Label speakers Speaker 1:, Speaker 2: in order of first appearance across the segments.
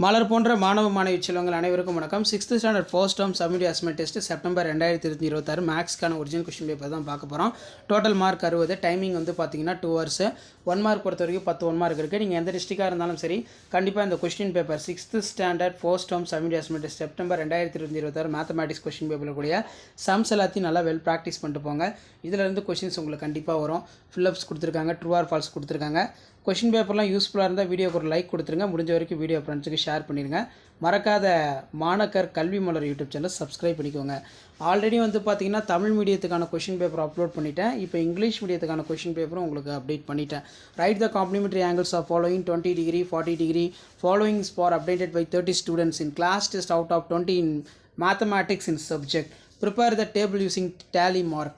Speaker 1: மலர் போன்ற மாணவ மாணவி செல்வங்கள் அனைவருக்கும் வணக்கம். 6th standard first term submit assessment test September 2026 மேக்ஸ்க்கான ஒரிஜினல் கொஸ்டின் பேப்பர் தான் பார்க்க போகிறோம். Total mark 60. டைமிங் வந்து பார்த்தீங்கன்னா 2 hours. 1 மார்க் பொறுத்த வரைக்கும் 10 1 மார்க் இருக்குது. நீங்கள் எந்த டிஸ்ட்ரிக்டாக இருந்தாலும் சரி கண்டிப்பாக இந்த question paper 6th standard first term submit assessment test September 2026 mathematics question பேப்பரில் கூடிய சம்ஸ் எல்லாத்தையும் நல்லா வெல் ப்ராக்டிஸ் பண்ணிட்டு போங்க. இதிலேருந்து கொஸ்டின்ஸ் உங்களுக்கு கண்டிப்பாக வரும். ஃபில்லப்ஸ் கொடுத்துருக்காங்க, ட்ரூ ஆர் ஃபால்ஸ் கொடுத்துருக்காங்க. கொஷின் பேப்பர்லாம் யூஸ்ஃபுல்லாக இருந்தால் வீடியோக்கு ஒரு லைக் கொடுத்துருங்க. முடிஞ்ச வரைக்கும் வீடியோ ஃப்ரெண்ட்ஸுக்கு ஷேர் பண்ணிடுங்க. மறக்காத Manakkar Kalvi Malar YouTube channel subscribe பண்ணிக்கோங்க. ஆல்ரெடி வந்து பார்த்தீங்கன்னா தமிழ் மீடியத்துக்கான கொஷின் பேப்பர் அப்லோட் பண்ணிட்டேன். இப்போ இங்கிலீஷ் மீடியத்துக்கான கொஷின் பேப்பரும் உங்களுக்கு அப்டேட் பண்ணிட்டேன். Write the complementary angles of following 20 degree 40 degree followings for updated by 30 students in class test out of 20 in mathematics in subject. Prepare the table using tally mark.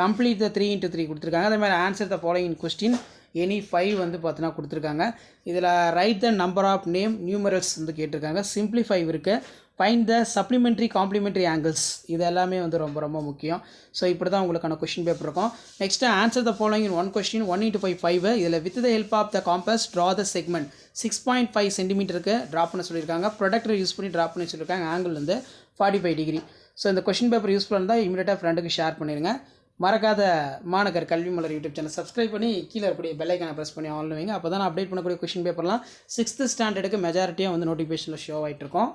Speaker 1: Complete the 3x3 கொடுத்துருக்காங்க. அதே மாதிரி answer the following question any 5 வந்து பார்த்தீங்கன்னா கொடுத்துருக்காங்க. இதில் write the number of name numerals வந்து கேட்டிருக்காங்க. Simplify இருக்குது. Find the supplementary complementary angles, இது எல்லாமே வந்து ரொம்ப ரொம்ப முக்கியம். ஸோ இப்படி தான் உங்களுக்கான கொஷின் பேப்பர் இருக்கும். Next answer the following in 1 question 1 into 5 5. இதில் with the help of the compass draw the segment 6.5 சென்டிமீட்டருக்கு ட்ரா பண்ண சொல்லியிருக்காங்க. ப்ரொடக்டர் யூஸ் பண்ணி ட்ரா பண்ணி சொல்லியிருக்காங்க. ஆங்கிள் வந்து 45 degree. ஸோ இந்த கொஷின் பேப்பர் யூஸ்ஃபுல்லாக இருந்தால் இமீடியட்டாக ஃப்ரெண்டுக்கு ஷேர் பண்ணிடுங்க. மறக்காத Manakkar Kalvi Malar YouTube channel subscribe பண்ணி கீழே இருக்கக்கூடிய பெல் ஐக்கானை ப்ரெஸ் பண்ணி ஆன் வைங்க. அப்போ தான் நான் அப்டேட் பண்ணக்கூடிய கொஷின் பேப்பர்லாம் 6th ஸ்டாண்டர்டுக்கு மெஜாரிட்டியாக வந்து நோட்டிஃபிகேஷனில் ஷோ ஆகிட்டு இருக்கும்.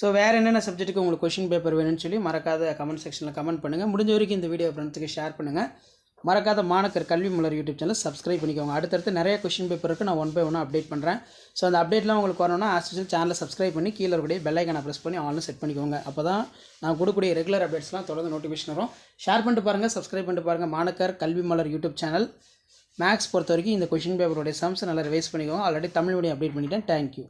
Speaker 1: ஸோ வேறு என்னென்ன சப்ஜெக்ட்டுக்கு உங்களுக்கு கொஷின் பேப்பர் வேணும்னு சொல்லி மறக்காத கமெண்ட் செக்ஷனில் கமெண்ட் பண்ணுங்கள். முடிஞ்ச வரைக்கும் இந்த வீடியோ ஃப்ரெண்ட்ஸுக்கு ஷேர் பண்ணுங்கள். மறக்காத Manakkar Kalvi Malar YouTube channel subscribe பண்ணிக்கோங்க. அடுத்தடுத்து நிறைய கொஷின் பேப்பருக்கு நான் 1 by 1 அப்டேட் பண்ணுறேன். ஸோ அந்த அப்டேட்லாம் உங்களுக்கு வரணும்னா ஆஸ் யூசுவல் சேனலை சப்ஸ்கிரைப் பண்ணி கீழே இருக்கக்கூடிய பெல் ஐக்கானை ப்ரெஸ் பண்ணி ஆன்லைன் செட் பண்ணிக்கோங்க. அப்போ தான் நான் கொடுக்கக்கூடிய ரெகுலர் அப்டேட்ஸ்லாம் தொடர்ந்து நோட்டிஃபிகேஷன் வரும். ஷேர் பண்ணிட்டு பாருங்கள், சப்ஸ்கிரைப் பண்ணிட்டு பாருங்கள். மாணக்கர் Kalvi Malar YouTube channel. Maths பொறுத்த வரைக்கும் இந்த கொஷின் பேப்பருடைய சம்ஸ் நல்லா ரிவைஸ் பண்ணிக்கோங்க. ஆல்ரெடி தமிழ் மீடியம் அப்டேட் பண்ணிட்டேன். தேங்க்யூ.